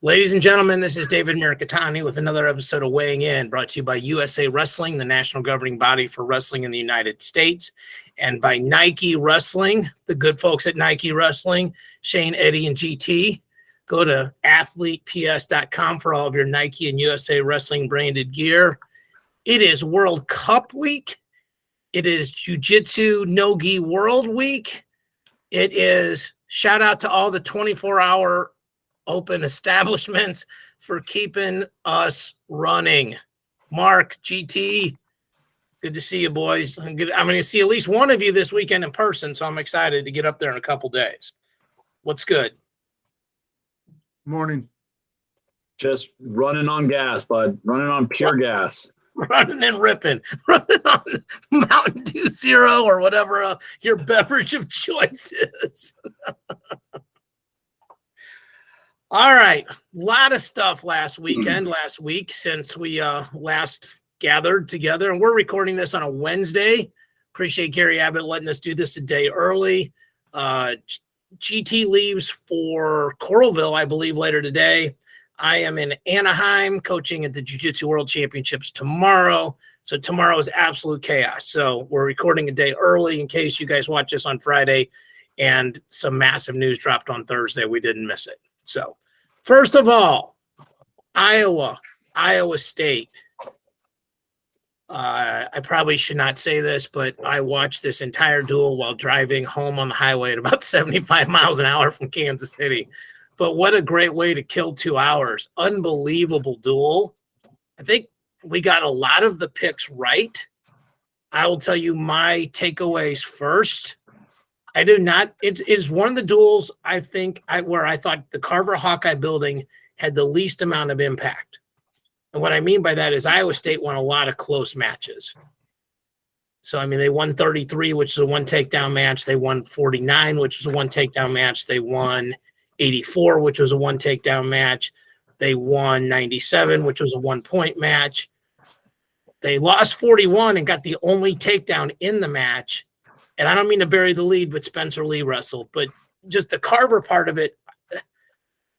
Ladies and gentlemen, this is David Mirikitani with another episode of Weighing In, brought to you by USA Wrestling, the national governing body for wrestling in the United States, and by Nike Wrestling, the good folks at Nike Wrestling, Shane, Eddie, and GT. Go to athleteps.com for all of your Nike and USA Wrestling branded gear. It is World Cup week. It is Jiu-Jitsu No-Gi World Week. It is shout out to all the 24-hour open establishments for keeping us running. Mark, GT, good to see you, boys. I'm going to see at least one of you this weekend in person, so I'm excited to get up there in a couple days. What's good? Morning. Just running on gas, bud. Running on pure gas. Running and ripping. Running on Mountain Dew Zero or whatever your beverage of choice is. All right. A lot of stuff last week since we last gathered together. And we're recording this on a Wednesday. Appreciate Gary Abbott letting us do this a day early. GT leaves for Coralville, I believe, later today. I am in Anaheim coaching at the Jiu-Jitsu World Championships tomorrow. So tomorrow is absolute chaos. So we're recording a day early in case you guys watch this on Friday and some massive news dropped on Thursday. We didn't miss it. So first of all, Iowa State. I probably should not say this, but I watched this entire duel while driving home on the highway at about 75 miles an hour from Kansas City. But what a great way to kill 2 hours. Unbelievable duel. I think we got a lot of the picks right. I will tell you my takeaways first. I do not. It is one of the duels I think where I thought the Carver Hawkeye building had the least amount of impact. And what I mean by that is Iowa State won a lot of close matches. So, I mean, they won 33, which is a one takedown match. They won 49, which is a one takedown match. They won 84, which was a one takedown match. They won 97, which was a 1-point match. They lost 41 and got the only takedown in the match. And I don't mean to bury the lead, but Spencer Lee wrestled. But just the Carver part of it,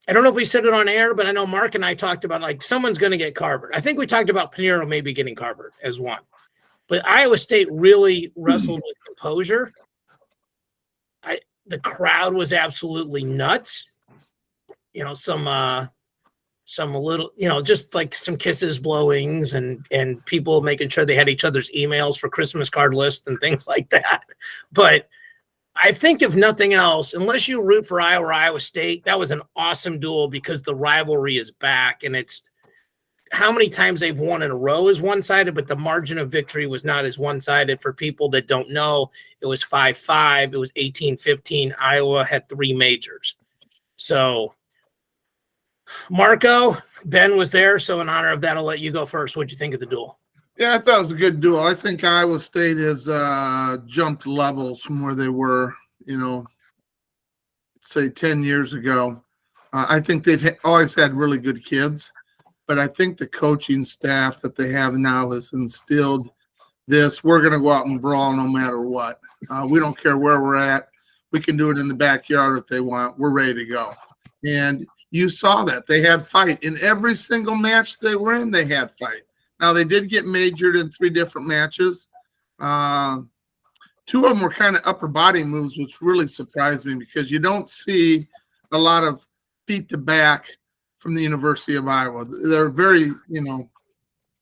I don't know if we said it on air, but I know Mark and I talked about, like, someone's going to get Carvered. I think we talked about Pinheiro maybe getting Carvered as one. But Iowa State really wrestled with composure. The crowd was absolutely nuts. You know, some little, you know, just like some kisses, blowings, and people making sure they had each other's emails for Christmas card lists and things like that. But I think if nothing else, unless you root for Iowa or Iowa State, that was an awesome duel because the rivalry is back, and it's how many times they've won in a row is one-sided, but the margin of victory was not as one-sided. For people that don't know, it was 5-5. It was 18-15. Iowa had 3 majors. So Marco, Ben was there, so in honor of that, I'll let you go first. What'd you think of the duel? Yeah, I thought it was a good duel. I think Iowa State has jumped levels from where they were, say 10 years ago. I think they've always had really good kids, but I think the coaching staff that they have now has instilled this. We're going to go out and brawl no matter what. We don't care where we're at. We can do it in the backyard if they want. We're ready to go. And you saw that. They had fight. In every single match they were in, they had fight. Now, they did get majored in 3 different matches. 2 of them were kind of upper body moves, which really surprised me because you don't see a lot of feet to back from the University of Iowa. They're very,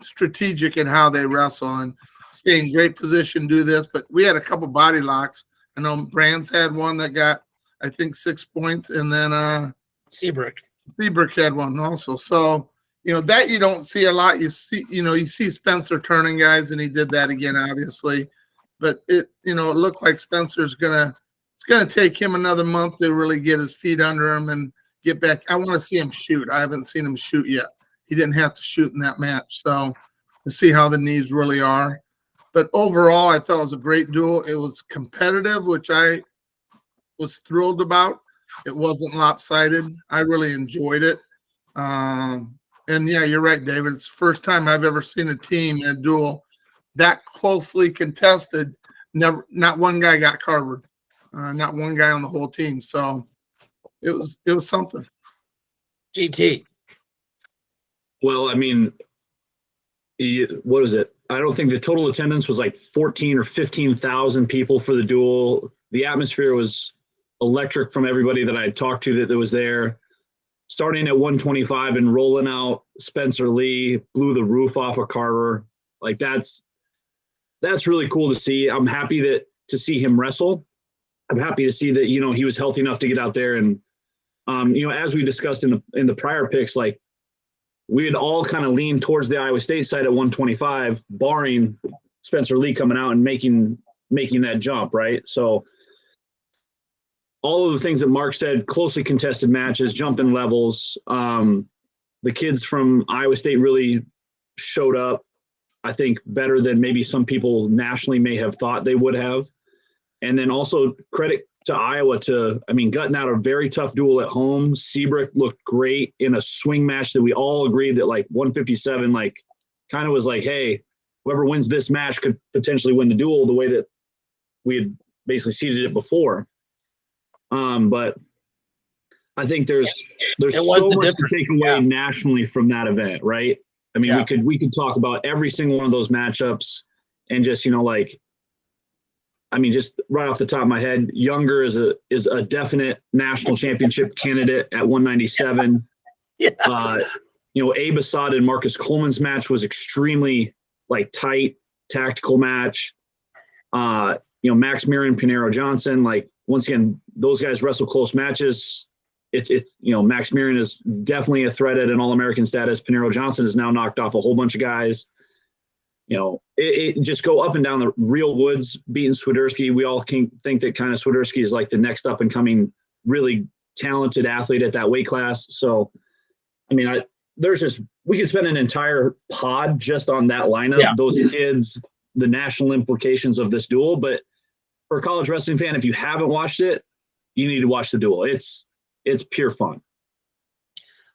strategic in how they wrestle and stay in great position, do this. But we had a couple body locks. I know Brands had one that got, I think, 6 points, and then Seabrook had one also. So, that you don't see a lot. You see Spencer turning guys, and he did that again, obviously. But it looked like Spencer's it's gonna take him another month to really get his feet under him and get back. I want to see him shoot. I haven't seen him shoot yet. He didn't have to shoot in that match. So to see how the knees really are. But overall, I thought it was a great duel. It was competitive, which I was thrilled about. It wasn't lopsided. I really enjoyed it. And yeah, you're right, David. It's the first time I've ever seen a team in a duel that closely contested. Not one guy got Carvered. Not one guy on the whole team. So it was something. GT. Well, I mean, what is it? I don't think the total attendance was like 14 or 15,000 people for the duel. The atmosphere was electric from everybody that I had talked to that was there. Starting at 125 and rolling out Spencer Lee, blew the roof off of Carver. Like that's really cool to see. I'm happy to see him wrestle. I'm happy to see that, he was healthy enough to get out there. And, as we discussed in the prior picks, like we had all kind of leaned towards the Iowa State side at 125, barring Spencer Lee coming out and making that jump, right? So all of the things that Mark said, closely contested matches, jumping levels. The kids from Iowa State really showed up, I think, better than maybe some people nationally may have thought they would have. And then also credit to Iowa gutting out a very tough duel at home. Seabrook looked great in a swing match that we all agreed that like 157, like kind of was like, hey, whoever wins this match could potentially win the duel the way that we had basically seeded it before. But I think there's so much to take away nationally from that event, right? I mean, we could talk about every single one of those matchups and just, just right off the top of my head, Younger is a definite national championship candidate at 197. Yeah. Abe Assad and Marcus Coleman's match was extremely tight, tactical match. Max Mirren, Pinero Johnson, once again, those guys wrestle close matches. It's Max Mirren is definitely a threat at an All-American status. Pinero Johnson has now knocked off a whole bunch of guys. It just go up and down the real Woods beating Swiderski. We all think that kind of Swiderski is like the next up and coming really talented athlete at that weight class. So, we could spend an entire pod just on that lineup, those kids, the national implications of this duel. But for a college wrestling fan, if you haven't watched it, you need to watch the duel. It's pure fun.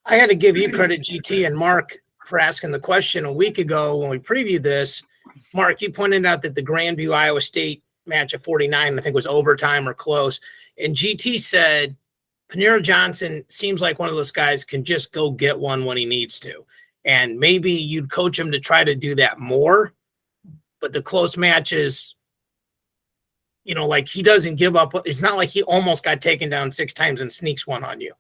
I had to give you credit, GT and Mark, for asking the question a week ago when we previewed this. Mark, you pointed out that the Grandview Iowa State match at 49, I think, was overtime or close. And GT said, Pinero Johnson seems like one of those guys can just go get one when he needs to. And maybe you'd coach him to try to do that more. But the close matches, he doesn't give up. It's not like he almost got taken down 6 times and sneaks one on you.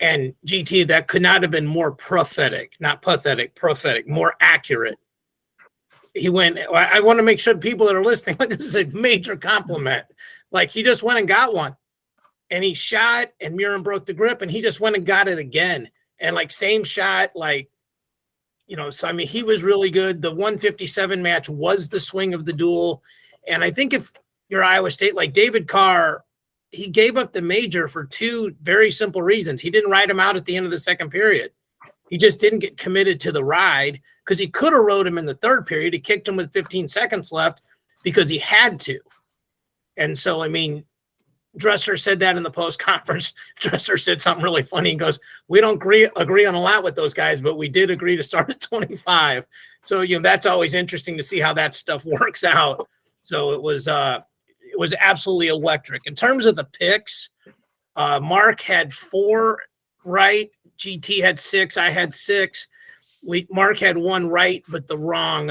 And GT, that could not have been more prophetic, not pathetic, more accurate. He went, I want to make sure people that are listening, this is a major compliment. He just went and got one. And he shot, and Mirren broke the grip, and he just went and got it again. And same shot, he was really good. The 157 match was the swing of the duel. And I think if you're Iowa State, David Carr, he gave up the major for 2 very simple reasons. He didn't ride him out at the end of the second period. He just didn't get committed to the ride because he could have rode him in the third period. He kicked him with 15 seconds left because he had to. And so, Dresser said that in the post-conference. Dresser said something really funny. He goes, we don't agree on a lot with those guys, but we did agree to start at 25. So, that's always interesting to see how that stuff works out. So it was absolutely electric. In terms of the picks, Mark had 4 right. GT had 6. I had 6. Mark had 1 right, but the wrong,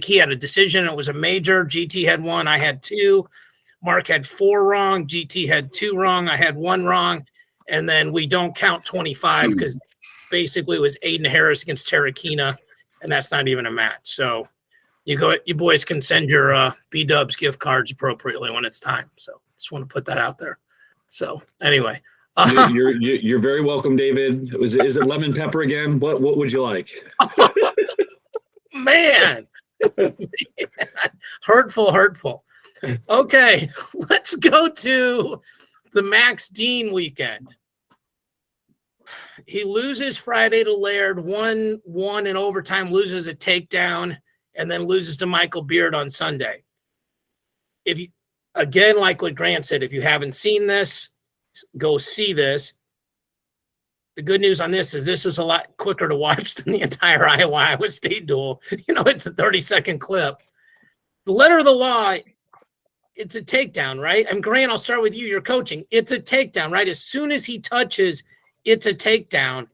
he had a decision. It was a major. GT had 1. I had 2. Mark had 4 wrong. GT had 2 wrong. I had 1 wrong. And then we don't count 25 because basically it was Aiden Harris against Tarakina, and that's not even a match. So you boys can send your B-dubs gift cards appropriately when it's time. So just want to put that out there. So anyway. You're very welcome, David. Is it lemon pepper again? What would you like? Man. Hurtful. Okay, let's go to the Max Dean weekend. He loses Friday to Laird, 1-1 in overtime, loses a takedown, and then loses to Michael Beard on Sunday. If you, again, like what Grant said, if you haven't seen this, go see this. The good news on this is a lot quicker to watch than the entire Iowa State duel. It's a 30-second clip. The letter of the law, it's a takedown, right? And Grant, I'll start with you. You're coaching. It's a takedown, right? As soon as he touches, it's a takedown.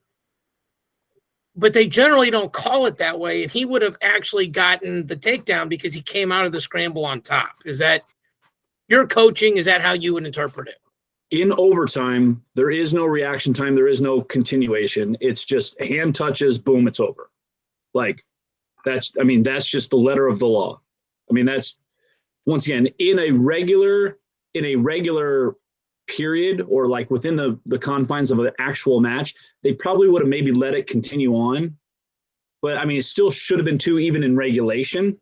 but they generally don't call it that way. And he would have actually gotten the takedown because he came out of the scramble on top. Is that your coaching? Is that how you would interpret it? In overtime, there is no reaction time. There is no continuation. It's just hand touches, boom, it's over. Like that's just the letter of the law. I mean, that's once again, in a regular period, or like within the confines of an actual match, they probably would have maybe let it continue on. But I mean, it still should have been 2 even in regulation,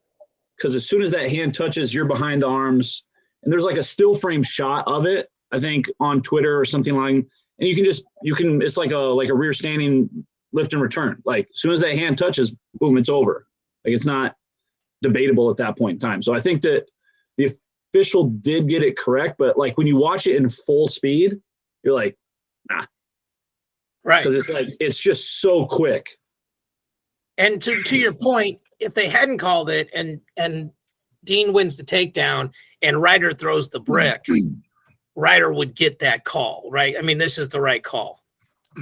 because as soon as that hand touches, you're behind the arms, and there's like a still frame shot of it, I think, on Twitter or something like, and it's like a rear standing lift and return. Like as soon as that hand touches, boom, it's over. Like it's not debatable at that point in time. So I think that the official did get it correct, but like when you watch it in full speed, you're like, nah. Right. Because it's like, it's just so quick. And to your point, if they hadn't called it and Dean wins the takedown and Ryder throws the brick, Ryder would get that call, right? I mean, this is the right call.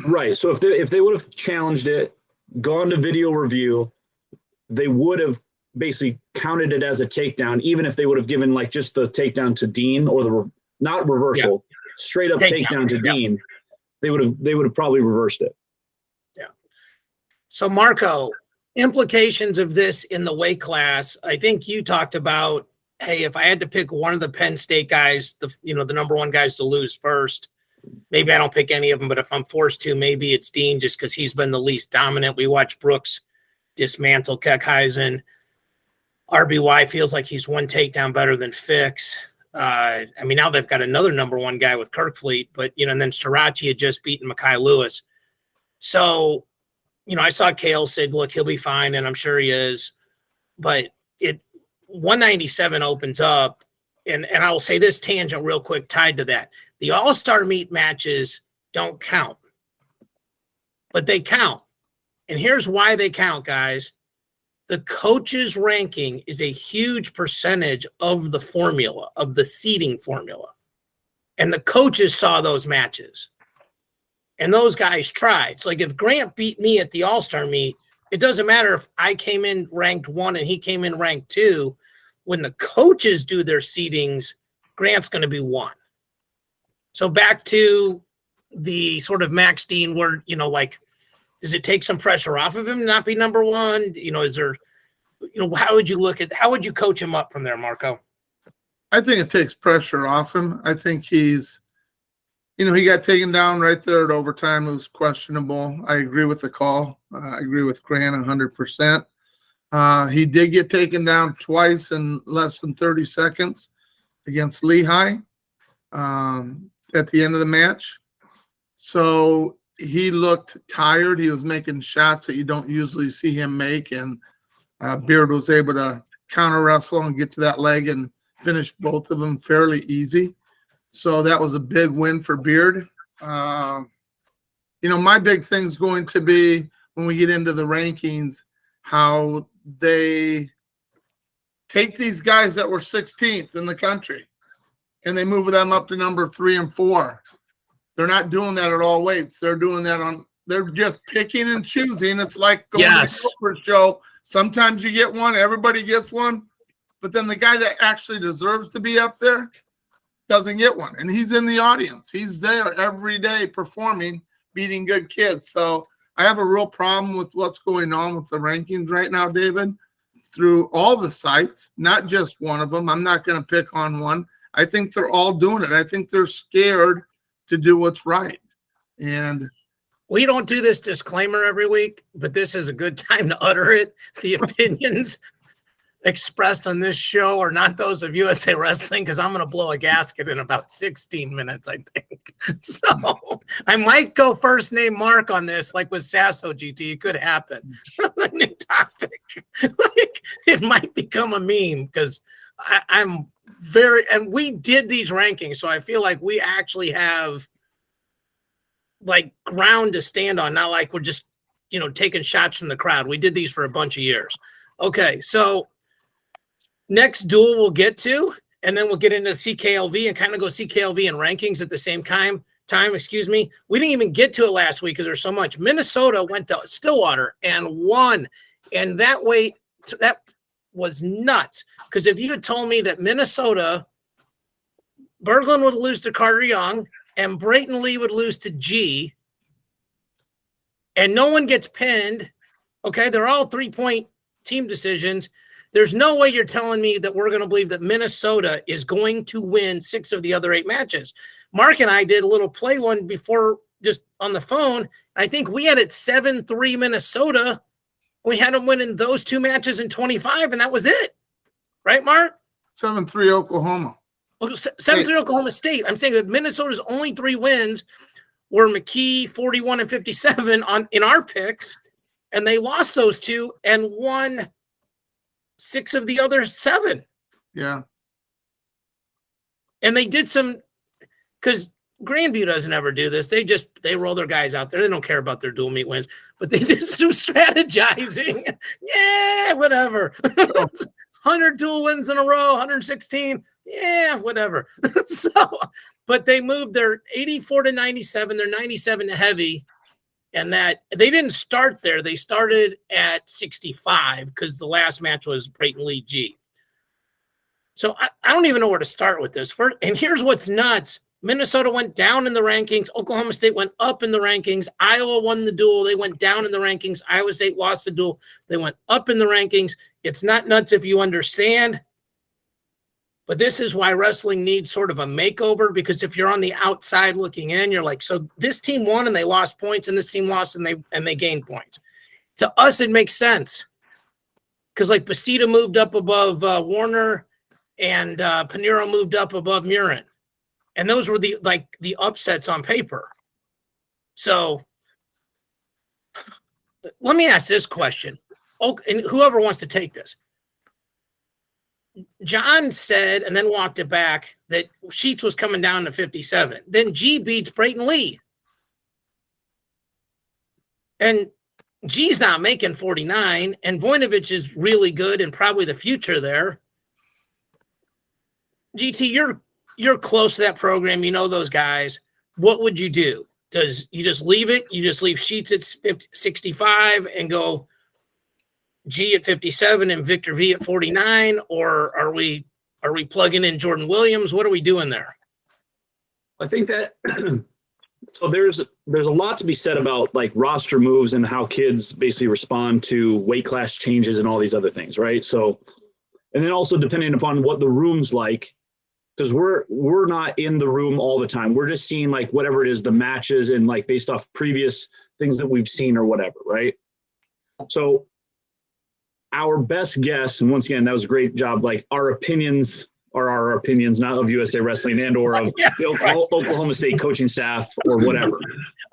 Right. So if they would have challenged it, gone to video review, they would have basically counted it as a takedown, even if they would have given like just the takedown to Dean, or not reversal, straight up takedown to Dean. They would have probably reversed it. Yeah. So Marco, implications of this in the weight class. I think you talked about, hey, if I had to pick one of the Penn State guys, the number 1 guys to lose first, maybe I don't pick any of them, but if I'm forced to, maybe it's Dean, just because he's been the least dominant. We watched Brooks dismantle Keckheisen. RBY feels like he's 1 takedown better than Fix. I mean, now they've got another number 1 guy with Kirkfleet, but, and then Starachi had just beaten Mekhi Lewis. So, I saw Kale said, look, he'll be fine, and I'm sure he is. But 197 opens up, and I will say this tangent real quick tied to that. The All-Star meet matches don't count, but they count. And here's why they count, guys. The coach's ranking is a huge percentage of the formula, of the seeding formula. And the coaches saw those matches. And those guys tried. So like if Grant beat me at the All-Star meet, it doesn't matter if I came in ranked 1 and he came in ranked 2. When the coaches do their seedings, Grant's going to be 1. So back to the sort of Max Dean where, like, does it take some pressure off of him to not be number 1? Is there, how would you coach him up from there, Marco? I think it takes pressure off him. I think he's, he got taken down right there at overtime. It was questionable. I agree with the call. I agree with Grant 100%. He did get taken down twice in less than 30 seconds against Lehigh at the end of the match. So he looked tired. He was making shots that you don't usually see him make, and Beard was able to counter wrestle and get to that leg and finish both of them fairly easy. So that was a big win for Beard. My big thing's going to be when we get into the rankings, how they take these guys that were 16th in the country and they move them up to number 3 and 4. They're not doing that at all weights. They're doing that they're just picking and choosing. It's like going to the Oprah show. Sometimes you get one, everybody gets one, but then the guy that actually deserves to be up there doesn't get one. And he's in the audience. He's there every day performing, beating good kids. So I have a real problem with what's going on with the rankings right now, David, through all the sites, not just one of them. I'm not going to pick on one. I think they're all doing it. I think they're scared to do what's right. And we don't do this disclaimer every week, but this is a good time to utter it. The opinions expressed on this show are not those of USA Wrestling, because I'm going to blow a gasket in about 16 minutes, I think. So I might go first name Mark on this, like with Sasso GT. It could happen. A new topic. Like, it might become a meme, because I'm and we did these rankings, so I feel like we actually have like ground to stand on, not like we're just, taking shots from the crowd. We did these for a bunch of years. Okay, so next duel we'll get to, and then we'll get into CKLV and kind of go CKLV and rankings at the same time. time, excuse me. We didn't even get to it last week because there's so much. Minnesota went to Stillwater and won. And that was nuts. Because if you had told me that Minnesota, Berglund would lose to Carter Young and Brayton Lee would lose to G, and no one gets pinned, okay, they're all 3-point team decisions. There's no way you're telling me that we're going to believe that Minnesota is going to win 6 of the other 8 matches. Mark and I did a little play one before just on the phone. I think we had it 7-3 Minnesota. We had them winning those 2 matches in 25, and that was it. Right, Mark? 7-3 Oklahoma. 7-3 Oklahoma State. I'm saying that Minnesota's only 3 wins were McKee 41 and 57 in our picks, and they lost those 2 and won 6 of the other 7. Yeah. And they did some, because Grandview doesn't ever do this. They roll their guys out there. They don't care about their dual meet wins, but they did some strategizing. Yeah, whatever. 100 dual wins in a row, 116. Yeah, whatever. But they moved their 84 to 97, their 97 to heavy. And that they didn't start there. They started at 65 because the last match was Brayton Lee G. So I don't even know where to start with this. And here's what's nuts. Minnesota went down in the rankings. Oklahoma State went up in the rankings. Iowa won the duel. They went down in the rankings. Iowa State lost the duel. They went up in the rankings. It's not nuts if you understand. But this is why wrestling needs sort of a makeover, because if you're on the outside looking in, you're like, so this team won and they lost points, and this team lost and they gained points. To us, it makes sense. Because like Bastida moved up above Warner, and Pinheiro moved up above Murin. And those were the upsets on paper. So let me ask this question. And whoever wants to take this. John said, and then walked it back, that Sheets was coming down to 57. Then G beats Brayton Lee. And G's not making 49, and Voinovich is really good and probably the future there. GT, you're close to that program. You know those guys. What would you do? Does you just leave it? You just leave Sheets at 65 and go G at 57 and Victor V at 49, or are we plugging in Jordan Williams? What are we doing there? I think that so there's a lot to be said about like roster moves and how kids basically respond to weight class changes and all these other things, right? So, and then also depending upon what the room's like, because we're not in the room all the time. We're just seeing like whatever it is, the matches, and like based off previous things that we've seen or whatever, right? So our best guess, and once again, that was a great job. Like our opinions are our opinions, not of USA Wrestling and or of the Oklahoma State coaching staff or whatever.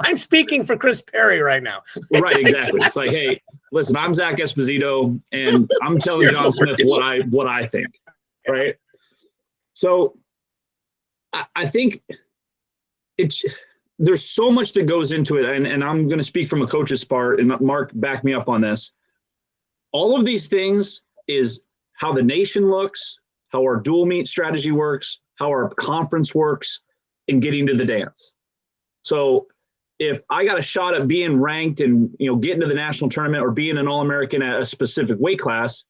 I'm speaking for Chris Perry right now. Right, exactly. It's like, hey, listen, I'm Zach Esposito, and I'm telling John Smith what I think, right? So I think there's so much that goes into it, and I'm going to speak from a coach's part, and Mark, back me up on this. All of these things is how the nation looks, how our dual meet strategy works, how our conference works, and getting to the dance. So if I got a shot at being ranked and, getting to the national tournament or being an All-American at a specific weight class,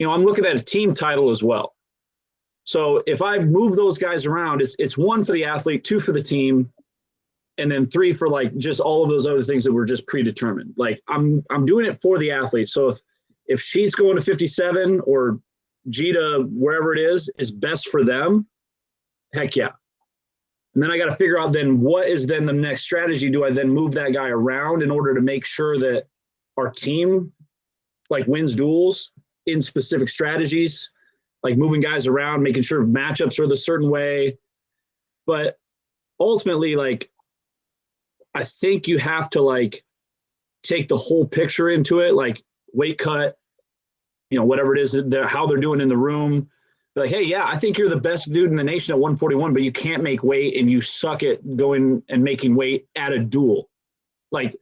I'm looking at a team title as well. So if I move those guys around, it's 1 for the athlete, 2 for the team, and then 3 for like just all of those other things that were just predetermined. Like I'm doing it for the athlete. So if she's going to 57 or G to wherever it is best for them, heck yeah. And then I got to figure out then what is then the next strategy. Do I then move that guy around in order to make sure that our team like wins duels in specific strategies, like moving guys around, making sure matchups are the certain way. But ultimately, like, I think you have to like take the whole picture into it, like weight cut, whatever it is, how they're doing in the room. Be like, hey, yeah, I think you're the best dude in the nation at 141, but you can't make weight and you suck at going and making weight at a duel. Like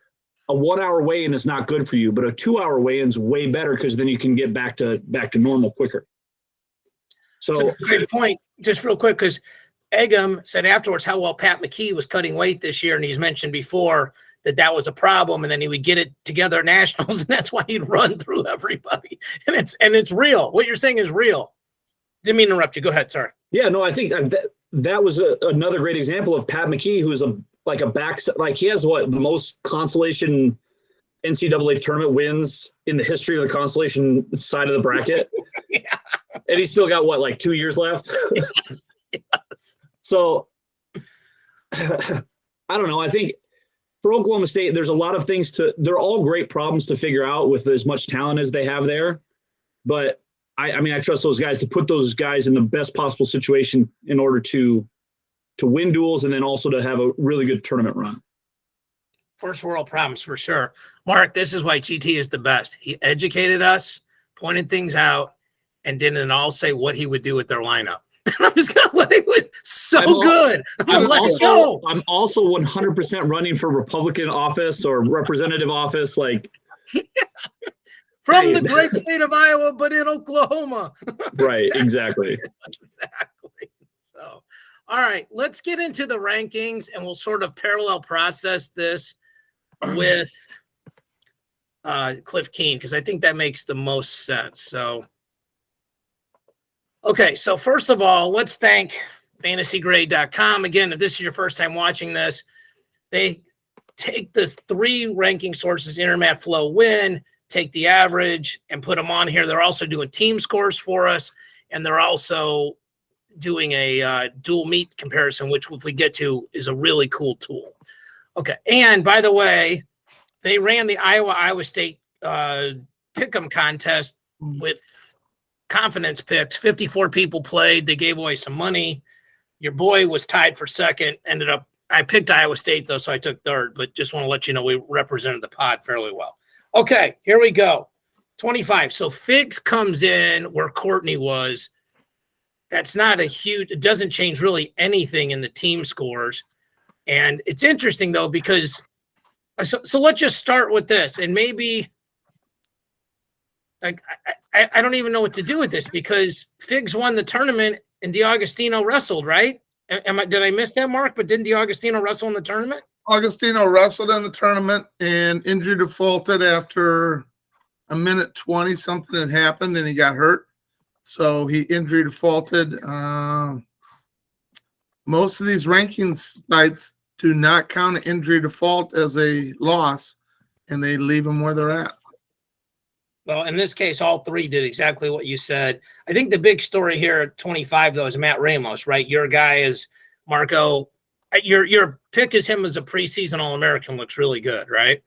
a 1 hour weigh-in is not good for you, but a 2 hour weigh-in is way better because then you can get back to normal quicker. So great point. Just real quick, because Eggum said afterwards how well Pat McKee was cutting weight this year, and he's mentioned before that was a problem, and then he would get it together at nationals, and that's why he'd run through everybody. And it's real. What you're saying is real. Didn't mean to interrupt you. Go ahead. Sorry. Yeah, no, I think that was another great example of Pat McKee, who's he has the most consolation NCAA tournament wins in the history of the consolation side of the bracket. Yeah. And he's still got 2 years left. Yes. So I don't know. I think for Oklahoma State, there's a lot of things they're all great problems to figure out with as much talent as they have there. But I mean, I trust those guys to put those guys in the best possible situation in order to win duels and then also to have a really good tournament run. First world problems for sure. Mark, this is why GT is the best. He educated us, pointed things out, and didn't all say what he would do with their lineup. I'm just going to let it good. Let's go. I'm also 100% running for Republican office or representative office. From the great state of Iowa, but in Oklahoma. Right, exactly. Exactly. So, all right, let's get into the rankings, and we'll sort of parallel process this with Cliff Keen, because I think that makes the most sense. So, okay, so first of all, let's thank fantasygrade.com. Again, if this is your first time watching this, they take the 3 ranking sources, Intermat, Flow, Win, take the average and put them on here. They're also doing team scores for us, and they're also doing a dual meet comparison, which if we get to is a really cool tool. Okay, and by the way, they ran the Iowa State pick'em contest with confidence picks. 54 people played. They gave away some money. Your boy was tied for second. I picked Iowa State though, so I took third. But just want to let you know we represented the pod fairly well. Okay, here we go. 25. So Figs comes in where Courtney was. That's not it doesn't change really anything in the team scores. And it's interesting though, because so let's just start with this. And maybe I don't even know what to do with this, because Figs won the tournament and DiAugustino wrestled, right? Did I miss that, Mark? But didn't DiAugustino wrestle in the tournament? Augustino wrestled in the tournament and injury defaulted after a minute 20. Something had happened and he got hurt. So he injury defaulted. Most of these ranking sites do not count an injury default as a loss, and they leave them where they're at. Well, in this case, all 3 did exactly what you said. I think the big story here at 25, though, is Matt Ramos, right? Your guy is Marco. Your pick is him as a preseason All-American. Looks really good, right?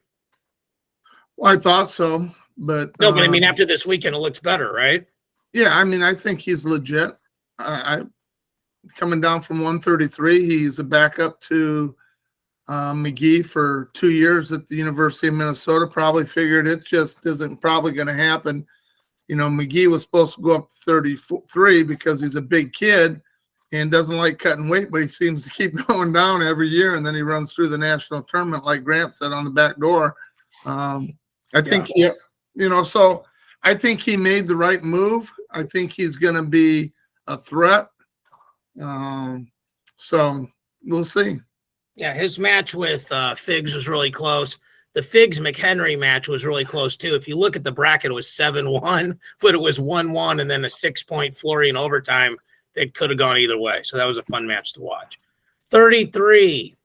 Well, I thought so, but no, but I mean, after this weekend, it looks better, right? Yeah, I mean, I think he's legit. Coming down from 133, he's a backup to McGee for 2 years at the University of Minnesota. Probably figured it just isn't probably going to happen. You know, McGee was supposed to go up to 33 because he's a big kid and doesn't like cutting weight, but he seems to keep going down every year, and then he runs through the national tournament, like Grant said, on the back door. I think, so I think he made the right move. I think he's going to be a threat. So we'll see. Yeah, his match with Figs was really close. The Figs-McHenry match was really close, too. If you look at the bracket, it was 7-1, but it was 1-1 and then a 6-point flurry in overtime. It could have gone either way. So that was a fun match to watch. 33.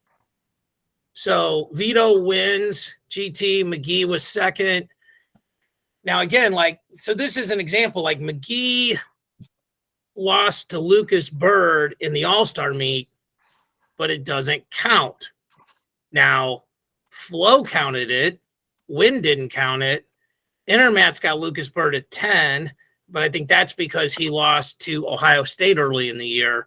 So Vito wins. GT, McGee was second. Now, again, so this is an example. Like, McGee lost to Lucas Bird in the All-Star meet, but it doesn't count. Now, Flo counted it. Win didn't count it. Intermat's got Lucas Bird at 10, but I think that's because he lost to Ohio State early in the year.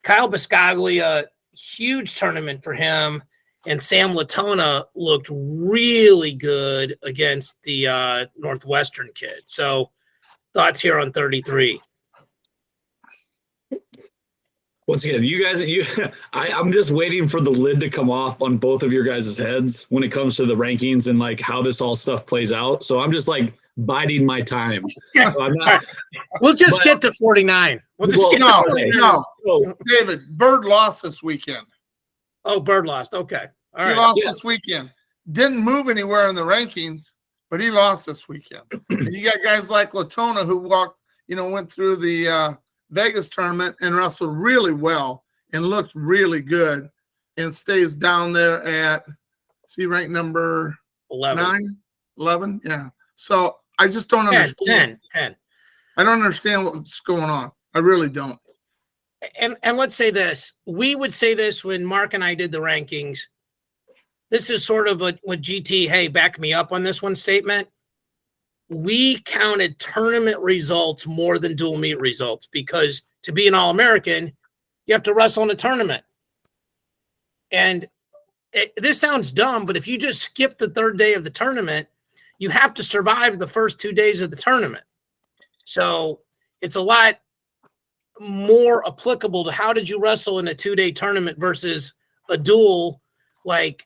Kyle Biscaglia, huge tournament for him, and Sam Latona looked really good against the Northwestern kid. So thoughts here on 33. Once again, I'm just waiting for the lid to come off on both of your guys' heads when it comes to the rankings and like how this all stuff plays out. So I'm just like, biding my time. Yeah. So I'm All not. right. We'll just But- get to 49. We'll just Well, get no, to 49. no. So, David, Bird lost this weekend. Oh, Bird lost. Okay. All He right. lost Yeah. this weekend. Didn't move anywhere in the rankings, but he lost this weekend. And you got guys like Latona who went through the Vegas tournament and wrestled really well and looked really good and stays down there at, rank number 11. 11? Yeah. So I just don't 10, understand. 10. I don't understand what's going on. I really don't. And let's say this. We would say this when Mark and I did the rankings. This is sort of what GT, hey, back me up on this one statement. We counted tournament results more than dual meet results because to be an All-American, you have to wrestle in a tournament. And this sounds dumb, but if you just skip the third day of the tournament, you have to survive the first 2 days of the tournament. So it's a lot more applicable to how did you wrestle in a 2-day tournament versus a duel, like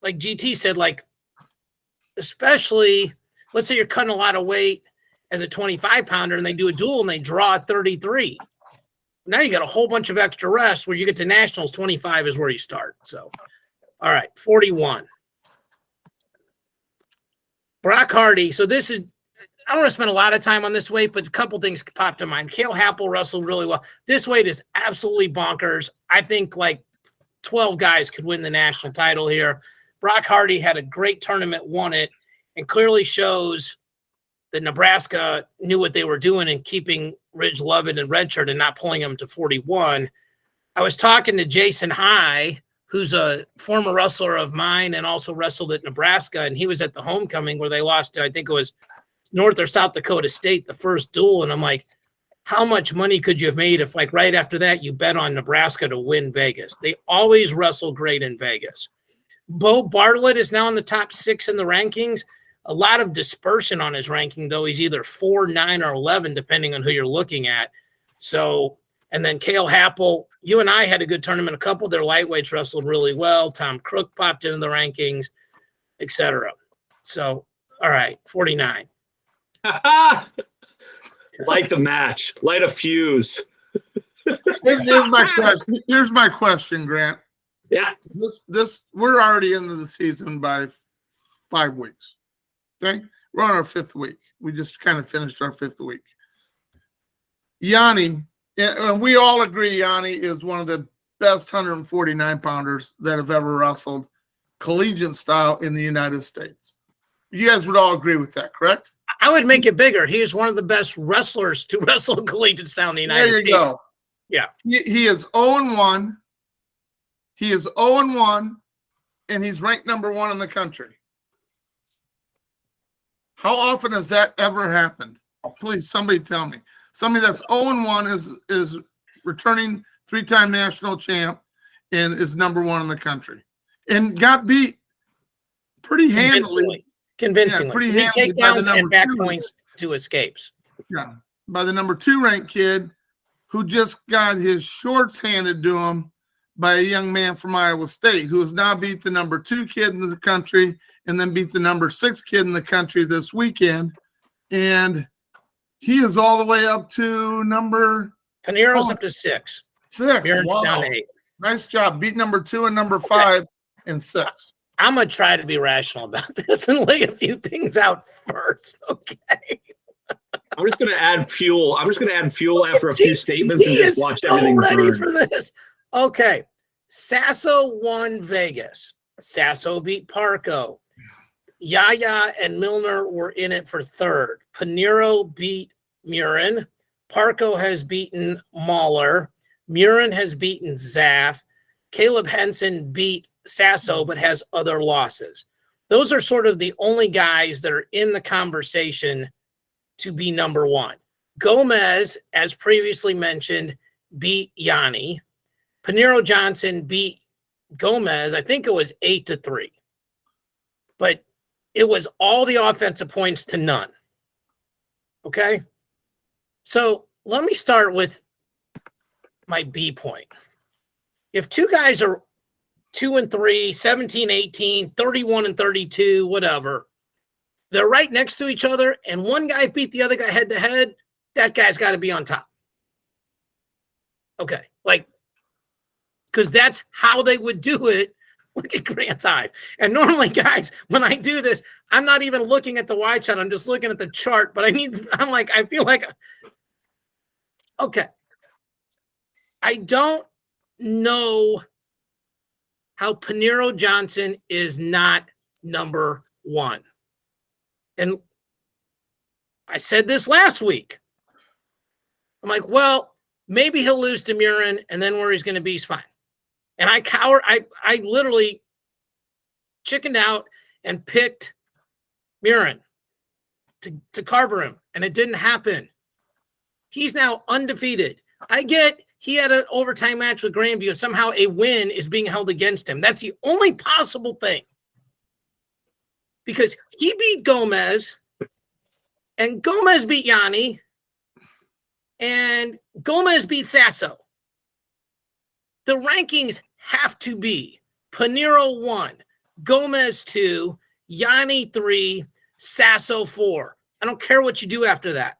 GT said, like, especially let's say you're cutting a lot of weight as a 25-pounder and they do a duel and they draw at 33. Now you got a whole bunch of extra rest where you get to nationals. 25 is where you start. So, all right, 41. Brock Hardy. So this is, I don't want to spend a lot of time on this weight, but a couple things popped to mind. Cale Happel wrestled really well. This weight is absolutely bonkers. I think like 12 guys could win the national title here. Brock Hardy had a great tournament, won it, and clearly shows that Nebraska knew what they were doing in keeping Ridge Lovett and redshirt and not pulling him to 41. I was talking to Jason High, who's a former wrestler of mine and also wrestled at Nebraska, and he was at the homecoming where they lost to, I think it was North or South Dakota State, the first duel. And I'm like, how much money could you have made if, like, right after that, you bet on Nebraska to win Vegas? They always wrestle great in Vegas. Bo Bartlett is now in the top 6 in the rankings. A lot of dispersion on his ranking, though. He's either 4, 9, or 11, depending on who you're looking at. So, and then Cale Happel, you and I had a good tournament. A couple of their lightweights wrestled really well. Tom Crook popped into the rankings, etc. So, all right, 49. Light the match. Light a fuse. Here's my question, Grant. Yeah. This we're already into the season by 5 weeks. Okay, we're on our 5th week. We just kind of finished our 5th week. Yanni, and we all agree Yanni is one of the best 149-pounders that have ever wrestled collegiate style in the United States. You guys would all agree with that, correct? I would make it bigger. He is one of the best wrestlers to wrestle collegiate style in the United States. There you go. Yeah. He is 0-1. He is 0-1, and he's ranked number 1 in the country. How often has that ever happened? Please, somebody tell me. Somebody that's 0-1 is returning 3-time national champ and is number 1 in the country. And got beat pretty handily. Convincingly. Yeah, pretty Three handily by the takedowns number and back 2. points to escapes. Yeah, by the number 2 ranked kid who just got his shorts handed to him by a young man from Iowa State who has now beat the number 2 kid in the country and then beat the number 6 kid in the country this weekend. And he is all the way up to number Panero's up to 6. 6. Aaron's Wow. down to 8. Nice job. Beat number 2 and number 5 and 6. I'm going to try to be rational about this and lay a few things out first. Okay. I'm just going to add fuel. I'm just going to add fuel after a few statements and just watch everything ready burn. for this. Okay. Sasso won Vegas. Sasso beat Parco. Yaya and Milner were in it for 3rd. Panero beat Murin. Parco has beaten Mahler. Murin has beaten Zaff. Caleb Henson beat Sasso, but has other losses. Those are sort of the only guys that are in the conversation to be number 1. Gomez, as previously mentioned, beat Yanni. Panero Johnson beat Gomez. I think it was 8-3. But it was all the offensive points to none. Okay? So let me start with my B point. If 2 guys are 2-3, 17-18, 31-32, whatever, they're right next to each other, and one guy beat the other guy head to head, that guy's got to be on top. Okay, like, because that's how they would do it. Look at Grant's eyes. And normally, guys, when I do this, I'm not even looking at the wide shot. I'm just looking at the chart. But I feel like, okay. I don't know how Paniro Johnson is not number one. And I said this last week. I'm like, well, maybe he'll lose to Murin, and then where he's going to be is fine. And I literally chickened out and picked Murin to cover him, and it didn't happen. He's now undefeated. I get he had an overtime match with Grandview, and somehow a win is being held against him. That's the only possible thing. Because he beat Gomez, and Gomez beat Yanni, and Gomez beat Sasso. The rankings have to be Paniro 1, Gomez 2, Yanni 3, Sasso 4. I don't care what you do after that.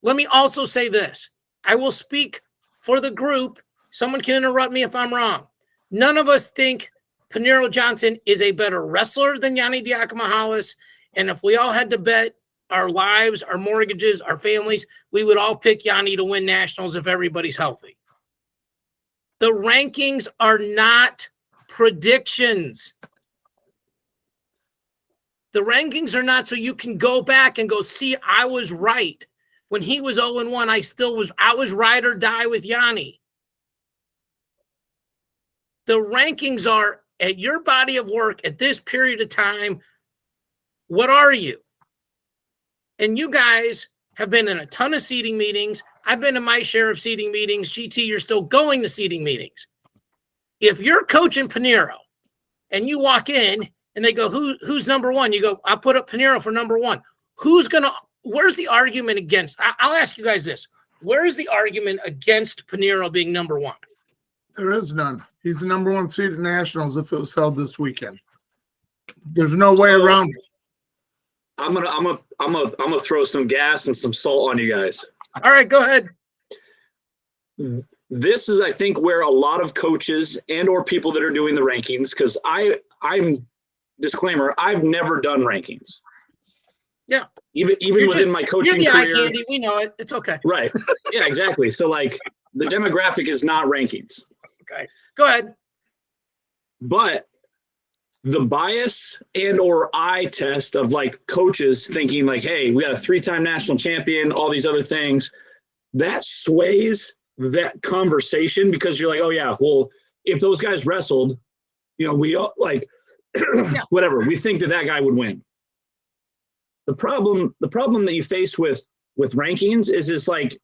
Let me also say this. I will speak for the group. Someone can interrupt me if I'm wrong. None of us think Paniro Johnson is a better wrestler than Yanni Diakomahalis. And if we all had to bet our lives, our mortgages, our families, we would all pick Yanni to win nationals if everybody's healthy. The rankings are not predictions. The rankings are not so you can go back and go, see, I was right. When he was 0-1, I was ride or die with Yanni. The rankings are at your body of work at this period of time. What are you? And you guys have been in a ton of seating meetings. I've been in my share of seating meetings. GT, you're still going to seating meetings. If you're coaching Paniro and you walk in and they go, who's number one? You go, I'll put up Paniro for number one. Where's the argument against? I'll ask you guys this. Where is the argument against Paniro being number one? There is none. He's the number one seed at Nationals if it was held this weekend. There's no way around it. I'm gonna throw some gas and some salt on you guys. All right, go ahead. This is, I think, where a lot of coaches and or people that are doing the rankings, because I'm disclaimer, I've never done rankings. Yeah. Even within my coaching you're the career. eye candy. We know it. It's okay. Right. Yeah, exactly. So like the demographic is not rankings. Okay. Go ahead. But the bias and or eye test of like coaches thinking like, hey, we got a 3-time national champion, all these other things, that sways that conversation because you're like, oh yeah, well, if those guys wrestled, we all like whatever, we think that guy would win. The problem that you face with rankings is like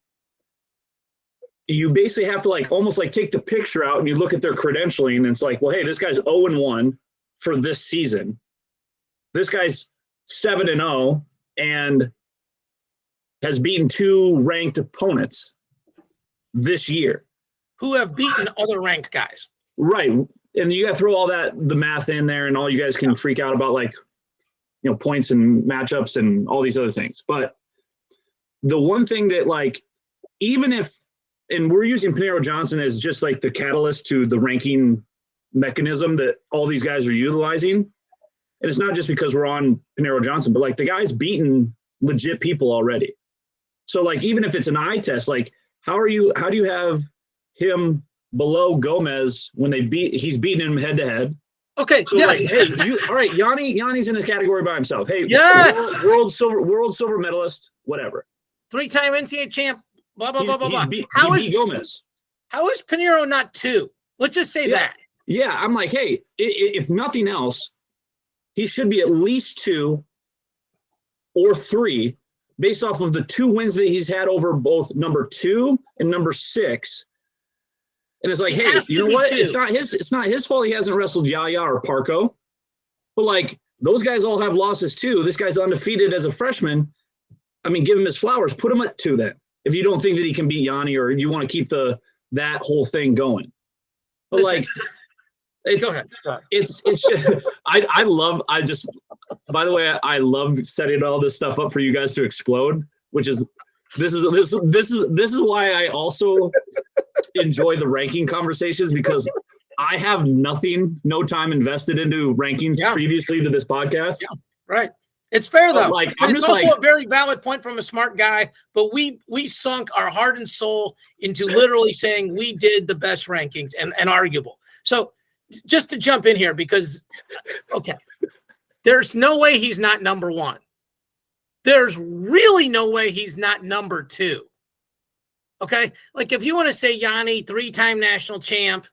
you basically have to like almost like take the picture out and you look at their credentialing and it's like, well, hey, this guy's 0-1 for this season. This guy's 7-0 and has beaten 2 ranked opponents this year. Who have beaten other ranked guys. Right. And you got to throw all the math in there and all you guys can freak out about like, points and matchups and all these other things. But the one thing that like, even if, and we're using Paniro Johnson as just like the catalyst to the ranking mechanism that all these guys are utilizing. And it's not just because we're on Paniro Johnson, but like the guy's beaten legit people already. So like, even if it's an eye test, like how do you have him below Gomez when he's beating him head to head? Okay. So yes. like, hey, all right, Yanni's in his category by himself. Hey, yes, world silver medalist, whatever. 3-time NCAA champ, blah, blah, blah, blah, blah. He beat Gomez. How is Paniro not 2? Let's just say that. Yeah, I'm like, hey, if nothing else, he should be at least 2 or 3 based off of the 2 wins that he's had over both number 2 and number 6. And it's like, hey, you know what? It's not his fault he hasn't wrestled Yaya or Parco. But like those guys all have losses too. This guy's undefeated as a freshman. I mean, give him his flowers. Put him at 2 then. If you don't think that he can beat Yanni or you want to keep that whole thing going. But listen, like it's go ahead. It's just By the way, I love setting all this stuff up for you guys to explode, which is this is why I also enjoy the ranking conversations, because I have no time invested into rankings previously to this podcast. Yeah, right. It's fair though. Like, but it's also a very valid point from a smart guy. But we sunk our heart and soul into literally saying we did the best rankings and arguable. So just to jump in here, because there's no way he's not number one. There's really no way he's not number two. Okay, like if you want to say Yanni, 3-time national champ,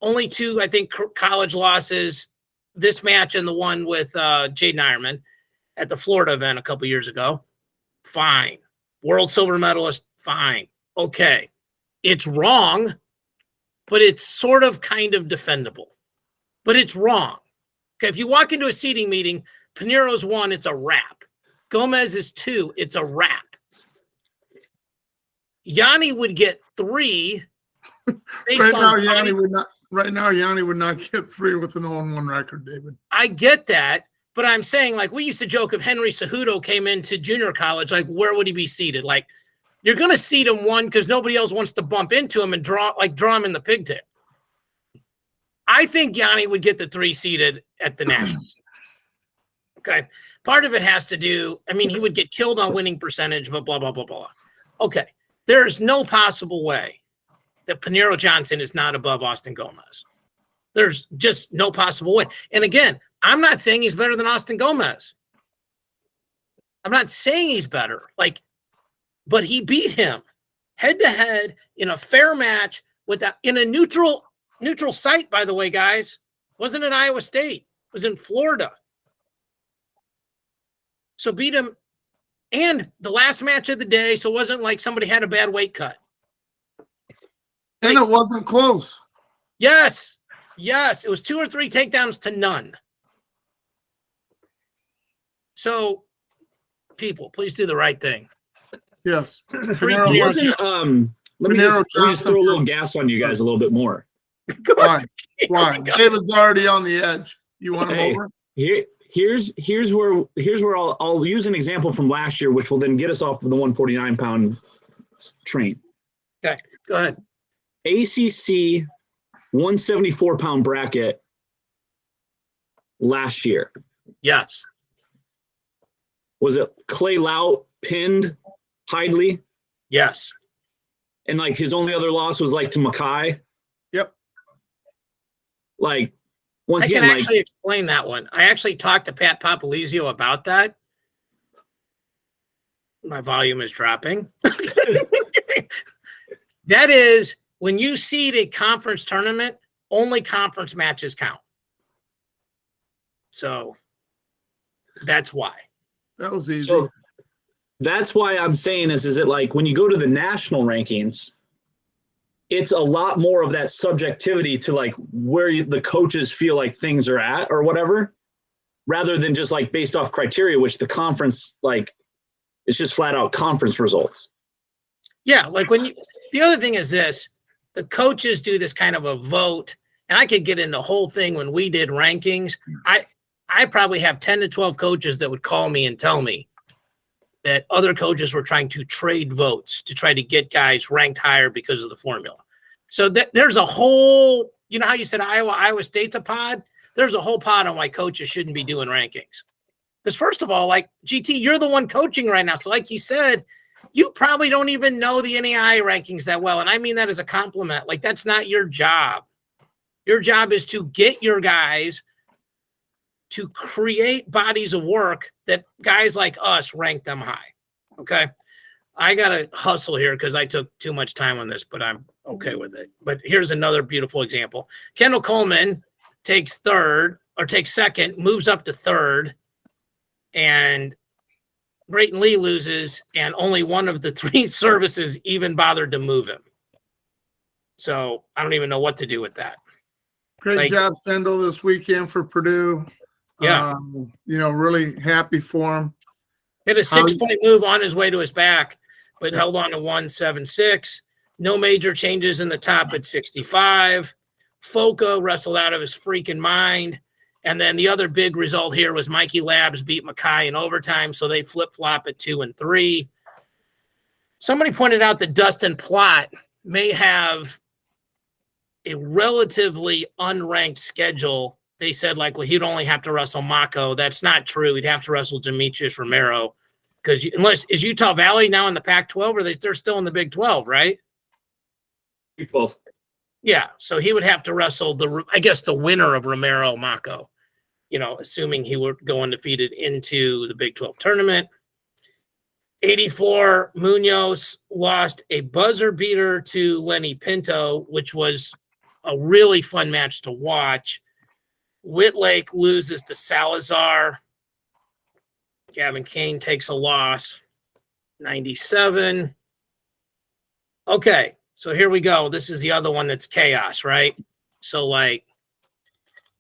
only 2, I think, college losses, this match and the one with Jaden Ironman at the Florida event a couple years ago, fine. World silver medalist, fine. Okay. It's wrong, but it's sort of kind of defendable. But it's wrong. Okay, if you walk into a seating meeting, Pinero's 1, it's a wrap. Gomez is 2, it's a wrap. Yanni would get 3 based on Right now, Yanni would not get 3 with an 0-1 record, David. I get that, but I'm saying, like, we used to joke if Henry Cejudo came into junior college, like, where would he be seated? Like, you're going to seat him 1 because nobody else wants to bump into him and draw him in the pigtail. I think Yanni would get the 3 seated at the Nationals. Okay. Part of it has to do, I mean, he would get killed on winning percentage, but blah, blah, blah, blah. Okay. There's no possible way that Pinheiro Johnson is not above Austin Gomez. There's just no possible way. And again, I'm not saying he's better than Austin Gomez. I'm not saying he's better, but he beat him head to head in a fair match in a neutral site, by the way, guys. Wasn't in Iowa State. It was in Florida. So beat him, and the last match of the day, so it wasn't like somebody had a bad weight cut. And it wasn't close. Yes. It was 2 or 3 takedowns to none. So, people, please do the right thing. Yes. Let me just throw a little gas on you guys a little bit more. Why? David's already on the edge. You want him over? Here's where I'll use an example from last year, which will then get us off of the 149-pound train. Okay, go ahead. ACC 174-pound bracket last year. Yes. Was it Clay Lout pinned Hidley? Yes. And his only other loss was to Mackay. Yep. Once again, I can actually explain that one. I actually talked to Pat Popolizio about that. My volume is dropping. That is, when you seed a conference tournament, only conference matches count. So that's why. That was easy. So that's why I'm saying is it when you go to the national rankings, it's a lot more of that subjectivity to where the coaches feel like things are at or whatever, rather than just based off criteria, which the conference, it's just flat out conference results. Yeah. The other thing is this, the coaches do this kind of a vote, and I could get into the whole thing when we did rankings. I probably have 10 to 12 coaches that would call me and tell me that other coaches were trying to trade votes to try to get guys ranked higher because of the formula. So there's a whole, you know how you said Iowa State's a pod? There's a whole pod on why coaches shouldn't be doing rankings. Because first of all, GT, you're the one coaching right now. So like you said, you probably don't even know the NAI rankings that well. And I mean that as a compliment. That's not your job. Your job is to get your guys to create bodies of work that guys like us rank them high. Okay. I got to hustle here because I took too much time on this, but I'm okay with it. But here's another beautiful example. Kendall Coleman takes second, moves up to third, and Brayton Lee loses, and only one of the 3 services even bothered to move him. So I don't even know what to do with that. Great job, Kendall, this weekend for Purdue. Yeah. Really happy for him. Hit a 6-point move on his way to his back, but held on to 176. No major changes in the top at 65. Foca wrestled out of his freaking mind. And then the other big result here was Mikey Labs beat Mackay in overtime, so they flip-flop at 2 and 3. Somebody pointed out that Dustin Plott may have a relatively unranked schedule. They said, like, well, he'd only have to wrestle Mako. That's not true. He'd have to wrestle Demetrius Romero because is Utah Valley now in the Pac-12 or they're still in the Big 12, right? Big 12. Yeah, so he would have to wrestle the winner of Romero Mako, assuming he would go undefeated into the Big 12 tournament. 84, Munoz lost a buzzer beater to Lenny Pinto, which was a really fun match to watch. Whitlake loses to Salazar. Gavin Kane takes a loss. 97. Okay, so here we go. This is the other one that's chaos, right? So,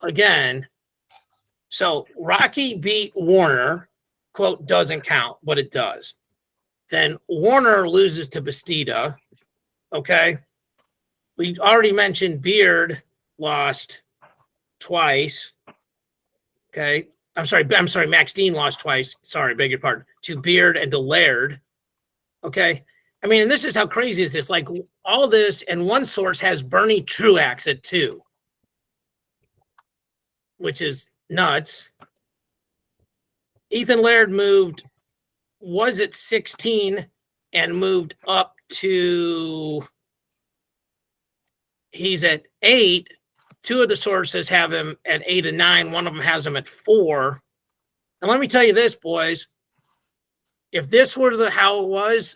again, so Rocky beat Warner, quote, doesn't count, but it does. Then Warner loses to Bastida, okay? We already mentioned Beard lost twice, okay? I'm sorry, Max Dean lost twice. Sorry, beg your pardon. To Beard and to Laird, okay? I mean, and this is how crazy is this? Like, all this, and one source has Bernie Truax at 2, which is nuts. Ethan Laird was at 16 and moved up to, he's at 8. 2 of the sources have him at 8 and 9. One of them has him at 4. And let me tell you this, boys. If this were how it was,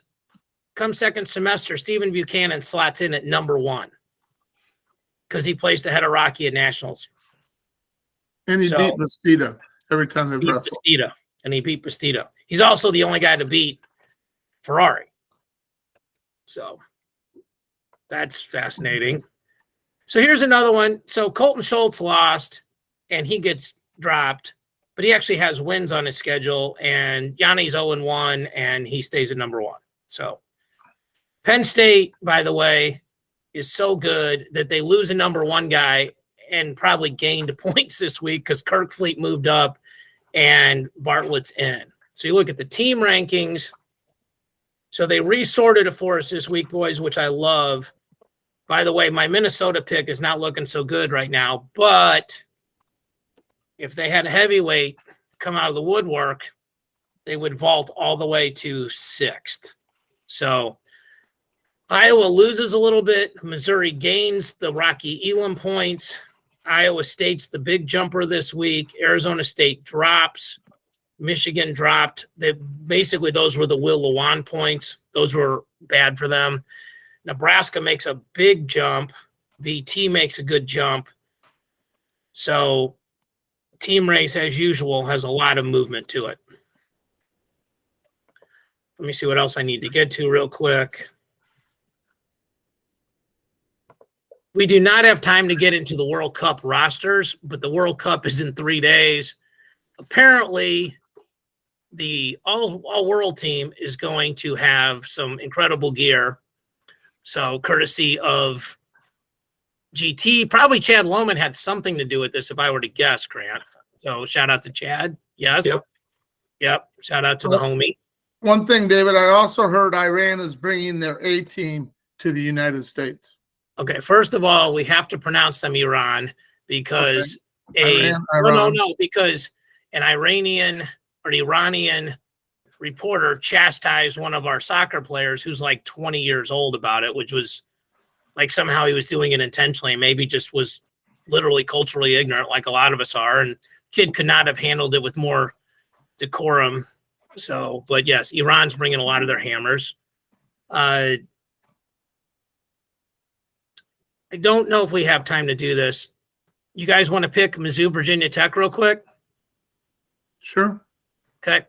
come second semester, Stephen Buchanan slots in at number 1 because he placed ahead of Rocky at Nationals. And he beat Bastida every time they wrestled. He beat Bastida. He's also the only guy to beat Ferrari. So that's fascinating. So here's another one. So Colton Schultz lost, and he gets dropped, but he actually has wins on his schedule, and Yanni's 0-1, and he stays at number 1. So Penn State, by the way, is so good that they lose a number 1 guy and probably gained points this week because Kirkfleet moved up and Bartlett's in. So you look at the team rankings. So they resorted it for us this week, boys, which I love. By the way, my Minnesota pick is not looking so good right now, but if they had a heavyweight come out of the woodwork, they would vault all the way to 6th. So Iowa loses a little bit. Missouri gains the Rocky Elam points. Iowa State's the big jumper this week. Arizona State drops. Michigan dropped. Those were the Will Lewan points. Those were bad for them. Nebraska makes a big jump. VT makes a good jump. So team race, as usual, has a lot of movement to it. Let me see what else I need to get to real quick. We do not have time to get into the World Cup rosters, but the World Cup is in 3 days. Apparently, the all-world team is going to have some incredible gear. So, courtesy of GT, probably Chad Lohman had something to do with this, if I were to guess, Grant. So, shout out to Chad. Yes. Yep. Shout out to the homie. One thing, David, I also heard Iran is bringing their A team to the United States. Okay, first of all, we have to pronounce them Iran because because an Iranian reporter chastised one of our soccer players who's like 20 years old about it, which was like somehow he was doing it intentionally, maybe just was literally culturally ignorant like a lot of us are, and kid could not have handled it with more decorum. So, but yes, Iran's bringing a lot of their hammers. I don't know if we have time to do this. You guys want to pick Mizzou, Virginia Tech real quick? Sure. Okay.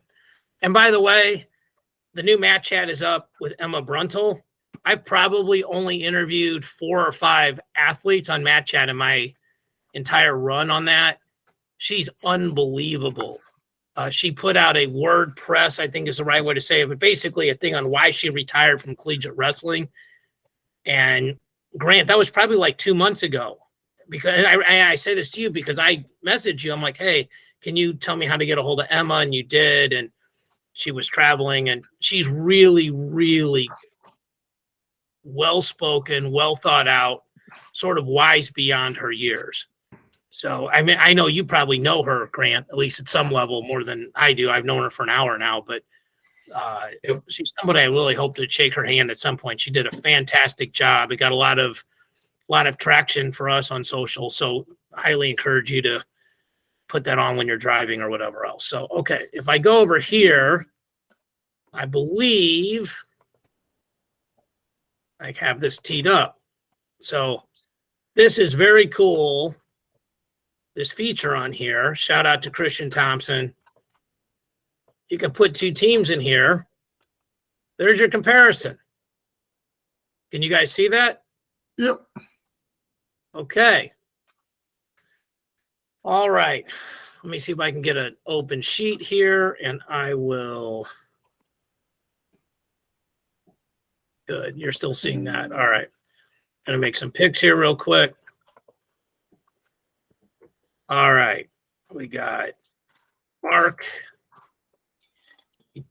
And by the way, the new Matt Chat is up with Emma Bruntel. I've probably only interviewed 4 or 5 athletes on Matt Chat in my entire run on that. She's unbelievable. She put out a WordPress, I think is the right way to say it, but basically a thing on why she retired from collegiate wrestling. And Grant, that was probably like 2 months ago. because I say this to you because I messaged you. I'm like, hey, can you tell me how to get a hold of Emma? And you did, and she was traveling, and she's really, really well-spoken, well thought out, sort of wise beyond her years. So, I mean, I know you probably know her, Grant, at least at some level more than I do. I've known her for an hour now, but she's somebody I really hope to shake her hand at some point. She did a fantastic job. It got a lot of traction for us on social. So highly encourage you to put that on when you're driving or whatever else. So, okay, if I go over here, I believe I have this teed up. So this is very cool. This feature on here, shout out to Christian Thompson. You can put two teams in here. There's your comparison. Can you guys see that? Yep. Okay. All right. Let me see if I can get an open sheet here, and I will. Good. You're still seeing that. All right. Gonna make some pics here real quick. All right. We got Mark,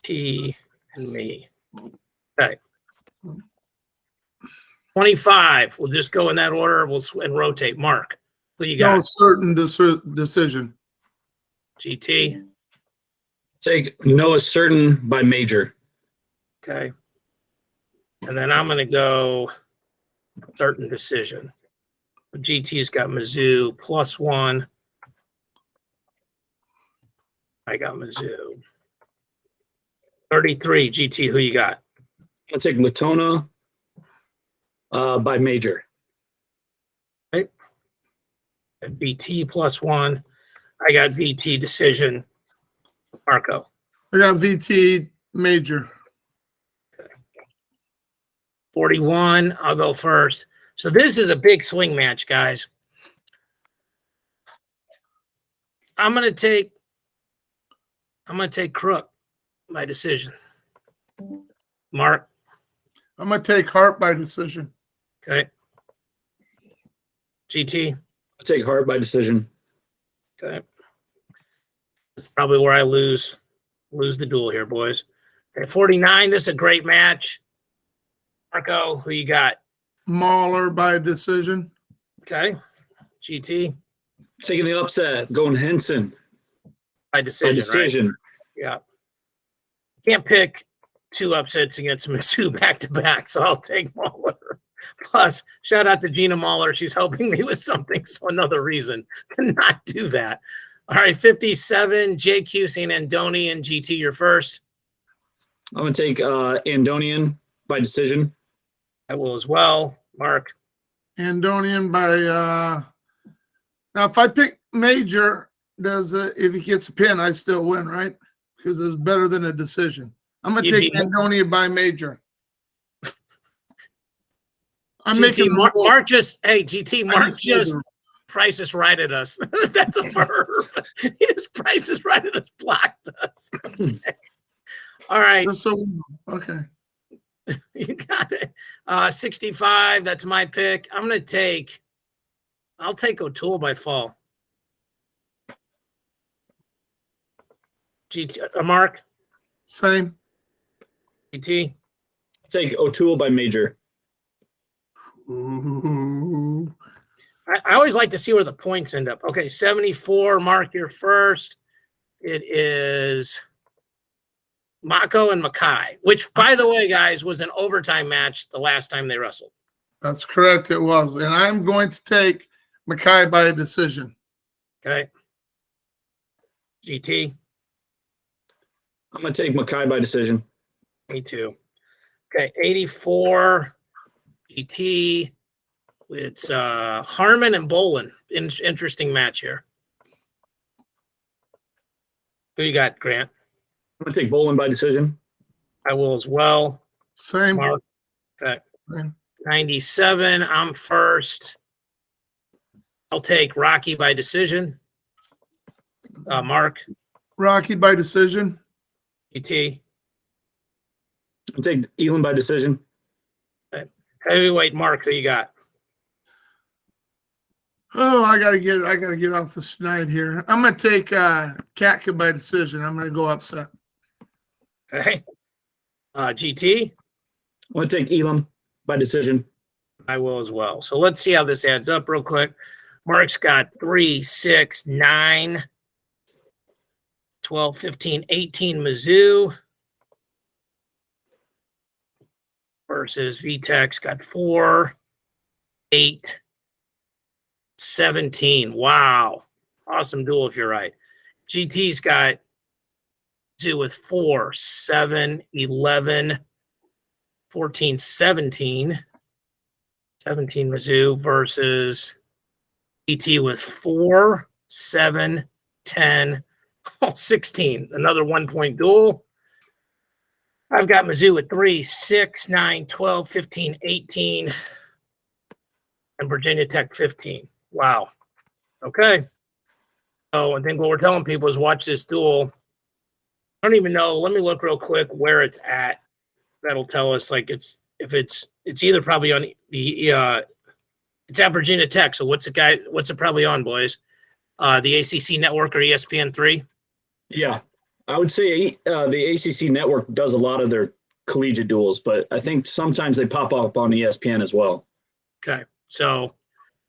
T, and me. Okay. 25. We'll just go in that order. We'll and rotate. Mark, who you got? No certain decision. GT. Take no certain by major. Okay. And then I'm going to go certain decision. GT's got Mizzou +1. I got Mizzou. 33. GT, who you got? I'll take Latona by major. Okay. BT +1. I got VT decision. Marco. I got VT major. 41. I'll go first. So this is a big swing match, guys. I'm gonna take Crook by decision. Mark. I'm gonna take Hart by decision. Okay. GT. I'll take Hart by decision. Okay. That's probably where I lose the duel here, boys. Okay, 49. This is a great match. Marco, who you got? Mahler by decision. Okay. GT. Taking the upset, going Henson. By decision. By decision. Right? Yeah. Can't pick two upsets against Mizzou back to back, so I'll take Mahler. Plus, shout out to Gina Mahler. She's helping me with something, so another reason to not do that. All right, 57, JQ St. Andonian. GT, you're first. I'm going to take Andonian by decision. I will as well. Mark. Andonian by now if I pick major, if he gets a pin, I still win, right? Because it's better than a decision. I'm gonna take Andonian by major. I'm GT, making Mark just GT, Mark just Price is right at us. That's a verb. He just Price is right at us, blocked us. Okay. All right. Okay. You got it. 65. That's my pick. I'll take O'Toole by fall. GT, Mark. Same. GT. Take O'Toole by major. Ooh. I always like to see where the points end up. Okay, 74. Mark, you're first. It is Mako and Mackay, which, by the way, guys, was an overtime match the last time they wrestled. That's correct. It was. And I'm going to take Mackay by a decision. Okay. GT. I'm going to take Mackay by decision. Me too. Okay, 84. GT. It's Harmon and Bolin. Interesting match here. Who you got, Grant? I'm going to take Bolin by decision. I will as well. Same. Mark. Okay. Same. 97. I'm first. I'll take Rocky by decision. Mark. Rocky by decision. GT. I'll take Elam by decision. Okay. Heavyweight, Mark. Who you got? Oh, I gotta get off the schneid here. I'm gonna take Katka by decision. I'm gonna go upset. Okay. GT, I'm going to take Elam by decision. I will as well. So let's see how this adds up real quick. Mark's got 3, 6, 9, 12, 15, 18 Mizzou versus VTEC's got 4, 8, 17. Wow. Awesome duel if you're right. GT's got Mizzou with 4, 7, 11, 14, 17. 17 Mizzou versus ET with 4, 7, 10, 16. Another 1-point duel. I've got Mizzou with 3, 6, 9, 12, 15, 18, and Virginia Tech 15. Wow. Okay. So I think what we're telling people is watch this duel. I don't even know. Let me look real quick where it's at. That'll tell us like it's either probably on the it's at Virginia Tech. So what's it probably on, boys? The ACC network or ESPN3? Yeah, I would say the ACC network does a lot of their collegiate duels, but I think sometimes they pop up on ESPN as well. Okay. So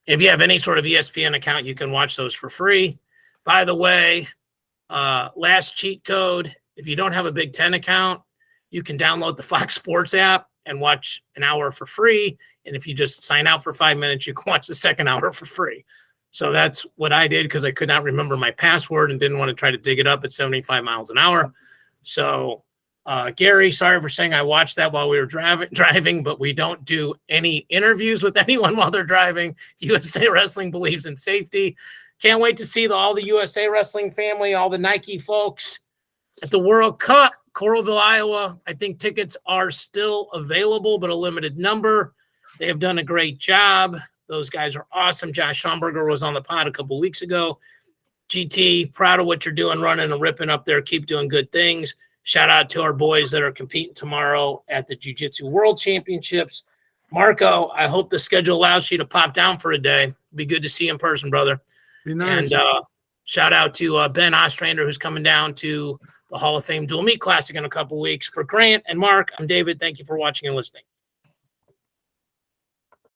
if you have any sort of ESPN account, you can watch those for free. By the way, last cheat code, if you don't have a Big Ten account, you can download the Fox Sports app and watch an hour for free. And if you just sign out for 5 minutes, you can watch the second hour for free. So that's what I did because I could not remember my password and didn't want to try to dig it up at 75 miles an hour. So, Gary, sorry for saying I watched that while we were driving, but we don't do any interviews with anyone while they're driving. USA Wrestling believes in safety. Can't wait to see all the USA Wrestling family, all the Nike folks at the World Cup, Coralville, Iowa. I think tickets are still available, but a limited number. They have done a great job. Those guys are awesome. Josh Schomburger was on the pod a couple weeks ago. GT, proud of what you're doing, running and ripping up there. Keep doing good things. Shout out to our boys that are competing tomorrow at the Jiu-Jitsu World Championships. Marco, I hope the schedule allows you to pop down for a day. Be good to see you in person, brother. Be nice. And shout out to Ben Ostrander, who's coming down to the Hall of Fame Dual Meet Classic in a couple weeks. For Grant and Mark, I'm David. Thank you for watching and listening.